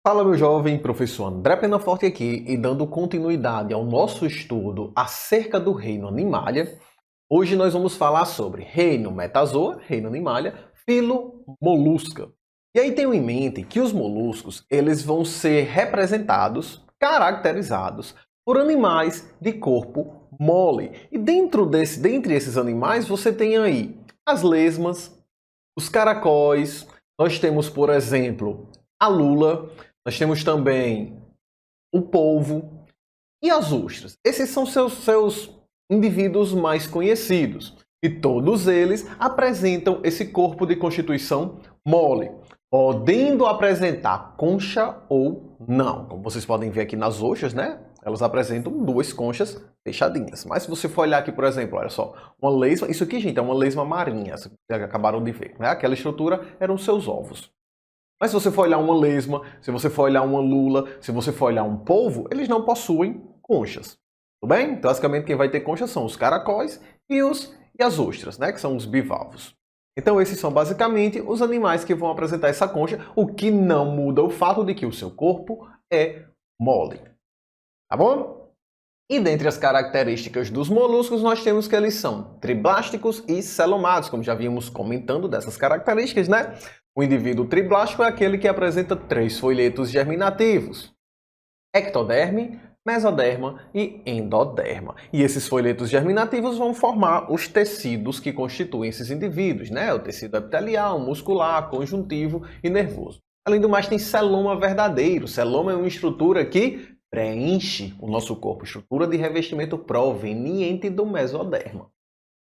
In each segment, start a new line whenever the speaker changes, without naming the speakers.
Fala, meu jovem, professor André Penaforte aqui e dando continuidade ao nosso estudo acerca do reino Animalia. Hoje nós vamos falar sobre reino Metazoa, reino Animalia, filo Molusca. E aí tenham em mente que os moluscos eles vão ser representados, caracterizados por animais de corpo mole. E dentre esses animais você tem aí as lesmas, os caracóis, nós temos, por exemplo, a lula, nós temos também o polvo e as ostras. Esses são seus indivíduos mais conhecidos. E todos eles apresentam esse corpo de constituição mole, podendo apresentar concha ou não. Como vocês podem ver aqui nas ostras, né? Elas apresentam duas conchas fechadinhas. Mas se você for olhar aqui, por exemplo, olha só, uma lesma, isso aqui, gente, é uma lesma marinha, vocês acabaram de ver, né? Aquela estrutura eram seus ovos. Mas se você for olhar uma lesma, se você for olhar uma lula, se você for olhar um polvo, eles não possuem conchas. Tudo bem? Então, basicamente, quem vai ter conchas são os caracóis e as ostras, né? Que são os bivalvos. Então, esses são basicamente os animais que vão apresentar essa concha, o que não muda o fato de que o seu corpo é mole. Tá bom? E dentre as características dos moluscos, nós temos que eles são triblásticos e celomados, como já vimos comentando dessas características, né? O indivíduo triblástico é aquele que apresenta 3 folhetos germinativos: ectoderme, mesoderma e endoderma. E esses folhetos germinativos vão formar os tecidos que constituem esses indivíduos, né? O tecido epitelial, muscular, conjuntivo e nervoso. Além do mais, tem celoma verdadeiro. Celoma é uma estrutura que preenche o nosso corpo, estrutura de revestimento proveniente do mesoderma.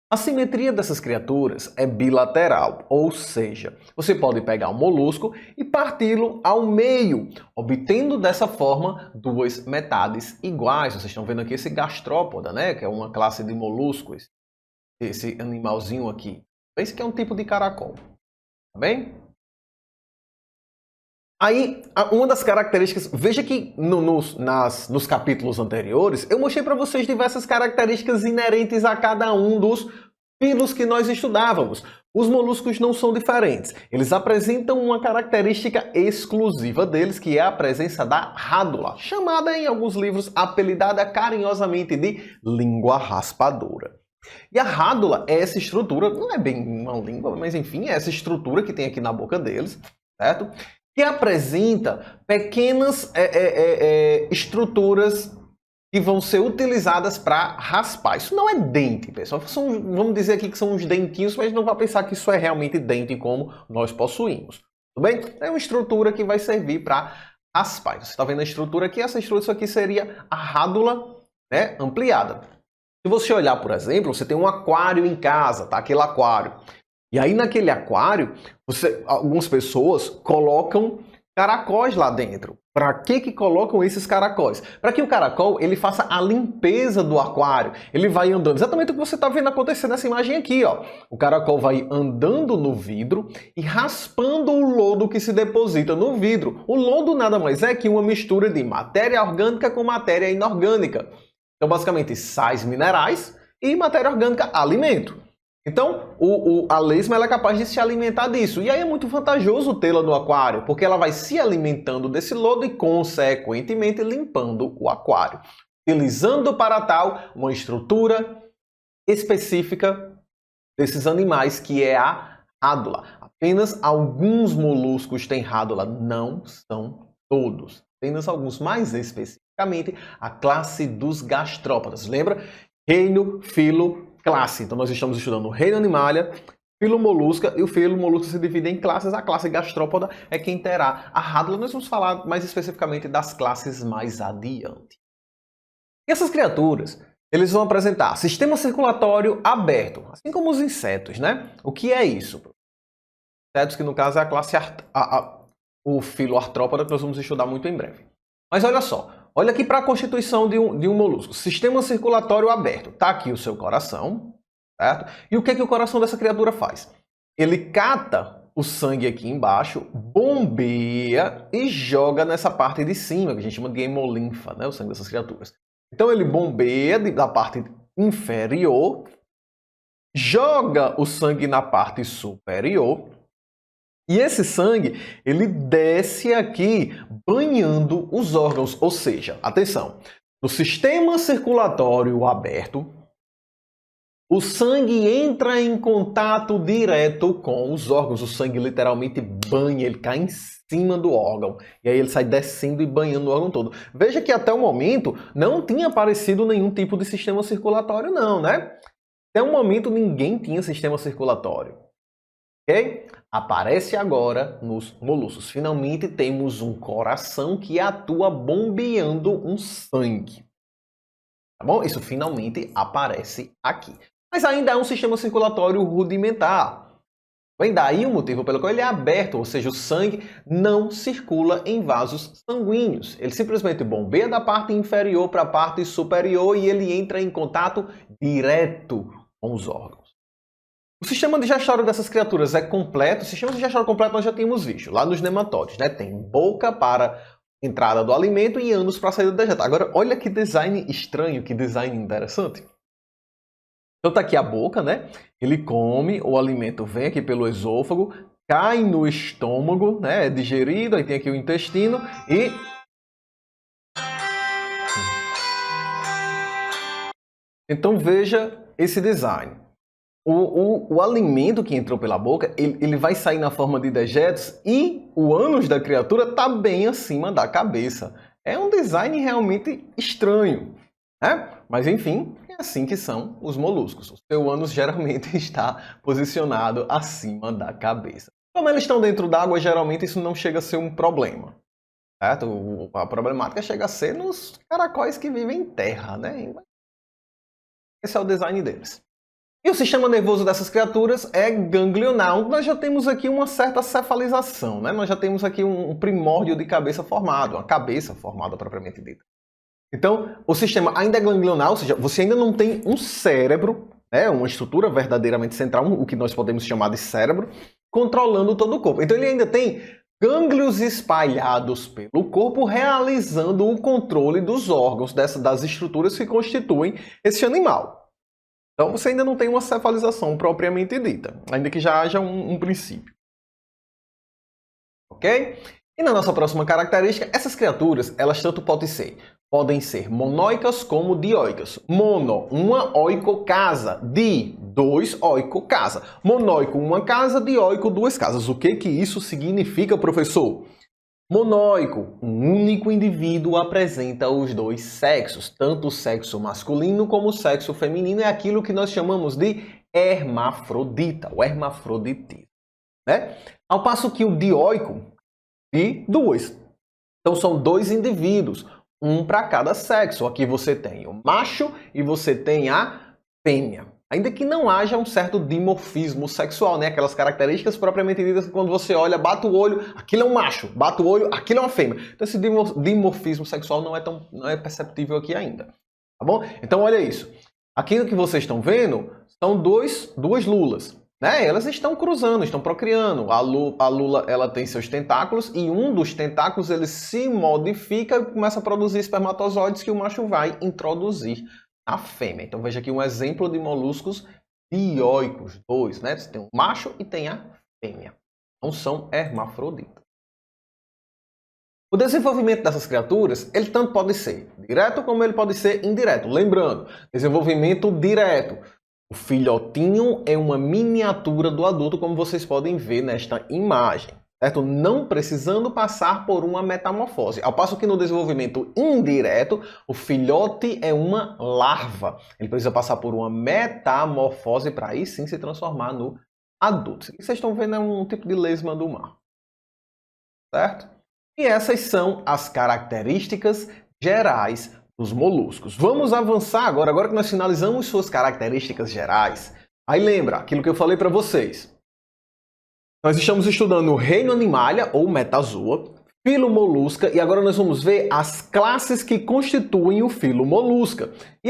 A simetria dessas criaturas é bilateral, ou seja, você pode pegar um molusco e parti-lo ao meio, obtendo dessa forma duas metades iguais. Vocês estão vendo aqui esse gastrópoda, né? Que é uma classe de moluscos, esse animalzinho aqui. Esse que é um tipo de caracol, tá bem? Aí, uma das características, veja que nos capítulos anteriores, eu mostrei para vocês diversas características inerentes a cada um dos filos que nós estudávamos. Os moluscos não são diferentes. Eles apresentam uma característica exclusiva deles, que é a presença da rádula, chamada em alguns livros, apelidada carinhosamente de língua raspadora. E a rádula é essa estrutura, não é bem uma língua, mas enfim, é essa estrutura que tem aqui na boca deles, certo? Que apresenta pequenas estruturas que vão ser utilizadas para raspar. Isso não é dente, pessoal. Vamos dizer aqui que são uns dentinhos, mas não vai pensar que isso é realmente dente como nós possuímos. Tudo bem? É uma estrutura que vai servir para raspar. Você está vendo a estrutura aqui? Essa estrutura, isso aqui seria a rádula, né, ampliada. Se você olhar, por exemplo, você tem um aquário em casa, tá? Aquele aquário. E aí naquele aquário, algumas pessoas colocam caracóis lá dentro. Para que colocam esses caracóis? Para que o caracol ele faça a limpeza do aquário. Ele vai andando, exatamente o que você está vendo acontecer nessa imagem aqui, ó. O caracol vai andando no vidro e raspando o lodo que se deposita no vidro. O lodo nada mais é que uma mistura de matéria orgânica com matéria inorgânica. Então, basicamente, sais minerais e matéria orgânica, alimento. Então, a lesma ela é capaz de se alimentar disso. E aí é muito vantajoso tê-la no aquário, porque ela vai se alimentando desse lodo e, consequentemente, limpando o aquário. Utilizando para tal uma estrutura específica desses animais, que é a rádula. Apenas alguns moluscos têm rádula, não são todos. Apenas alguns, mais especificamente a classe dos gastrópodas. Lembra? Reino, filo, classe. Então nós estamos estudando o reino Animalia, filo Molusca, e o filo Molusca se divide em classes. A classe gastrópoda é quem terá a rádula. Nós vamos falar mais especificamente das classes mais adiante. E essas criaturas, eles vão apresentar sistema circulatório aberto, assim como os insetos, né? O que é isso? Insetos que no caso é a classe o filo artrópoda, que nós vamos estudar muito em breve. Mas olha só, olha aqui para a constituição de um molusco. Sistema circulatório aberto. Está aqui o seu coração, certo? E o que o coração dessa criatura faz? Ele cata o sangue aqui embaixo, bombeia e joga nessa parte de cima, que a gente chama de hemolinfa, né? O sangue dessas criaturas. Então ele bombeia da parte inferior, joga o sangue na parte superior E esse sangue, ele desce aqui banhando os órgãos, ou seja, atenção, no sistema circulatório aberto, o sangue entra em contato direto com os órgãos, o sangue literalmente banha, ele cai em cima do órgão, e aí ele sai descendo e banhando o órgão todo. Veja que até o momento não tinha aparecido nenhum tipo de sistema circulatório não, né? Até o momento ninguém tinha sistema circulatório. Ok? Aparece agora nos moluscos. Finalmente temos um coração que atua bombeando um sangue. Tá bom? Isso finalmente aparece aqui. Mas ainda é um sistema circulatório rudimentar. Vem daí o motivo pelo qual ele é aberto, ou seja, o sangue não circula em vasos sanguíneos. Ele simplesmente bombeia da parte inferior para a parte superior e ele entra em contato direto com os órgãos. O sistema digestório dessas criaturas é completo. O sistema digestório completo nós já tínhamos visto lá nos nematóides, né? Tem boca para entrada do alimento e ânus para a saída do dejeto. Agora, olha que design estranho, que design interessante. Então tá aqui a boca, né? Ele come, o alimento vem aqui pelo esôfago, cai no estômago, né? É digerido, aí tem aqui o intestino e... Então veja esse design. O alimento que entrou pela boca, ele vai sair na forma de dejetos e o ânus da criatura está bem acima da cabeça. É um design realmente estranho, né? Mas enfim, é assim que são os moluscos. O seu ânus geralmente está posicionado acima da cabeça. Como eles estão dentro d'água, geralmente isso não chega a ser um problema. Certo? A problemática chega a ser nos caracóis que vivem em terra, né? Esse é o design deles. E o sistema nervoso dessas criaturas é ganglional. Nós já temos aqui uma certa cefalização, né? Nós já temos aqui um primórdio de cabeça formado, uma cabeça formada propriamente dita. Então, o sistema ainda é ganglional, ou seja, você ainda não tem um cérebro, né? Uma estrutura verdadeiramente central, o que nós podemos chamar de cérebro, controlando todo o corpo. Então, ele ainda tem gânglios espalhados pelo corpo, realizando o controle dos órgãos, das estruturas que constituem esse animal. Então, você ainda não tem uma cefalização propriamente dita, ainda que já haja um princípio. Ok? E na nossa próxima característica, essas criaturas, elas tanto podem ser monóicas como dioicas. Mono, uma oicocasa. Di, dois oicocasa. Monóico, uma casa. Dioico, duas casas. O que isso significa, professor? Monóico, um único indivíduo apresenta os dois sexos, tanto o sexo masculino como o sexo feminino, é aquilo que nós chamamos de hermafrodita, o hermafroditismo, né? Ao passo que o dioico, de duas. Então são dois indivíduos, um para cada sexo. Aqui você tem o macho e você tem a fêmea. Ainda que não haja um certo dimorfismo sexual, né? Aquelas características propriamente ditas que quando você olha, bate o olho, aquilo é um macho, bate o olho, aquilo é uma fêmea. Então esse dimorfismo sexual não é perceptível aqui ainda, tá bom? Então olha isso. Aquilo que vocês estão vendo são duas lulas, né? Elas estão cruzando, estão procriando. A lula ela tem seus tentáculos e um dos tentáculos ele se modifica e começa a produzir espermatozoides que o macho vai introduzir a fêmea. Então veja aqui um exemplo de moluscos dioicos, dois, né? Você tem o macho e tem a fêmea. Não são hermafroditas. O desenvolvimento dessas criaturas, ele tanto pode ser direto como ele pode ser indireto. Lembrando, desenvolvimento direto. O filhotinho é uma miniatura do adulto, como vocês podem ver nesta imagem. Certo? Não precisando passar por uma metamorfose. Ao passo que no desenvolvimento indireto, o filhote é uma larva. Ele precisa passar por uma metamorfose para aí sim se transformar no adulto. O que vocês estão vendo é um tipo de lesma do mar. Certo? E essas são as características gerais dos moluscos. Vamos avançar agora que nós finalizamos suas características gerais. Aí lembra aquilo que eu falei para vocês. Nós estamos estudando o reino Animalia, ou Metazoa, filo Molusca, e agora nós vamos ver as classes que constituem o filo Molusca.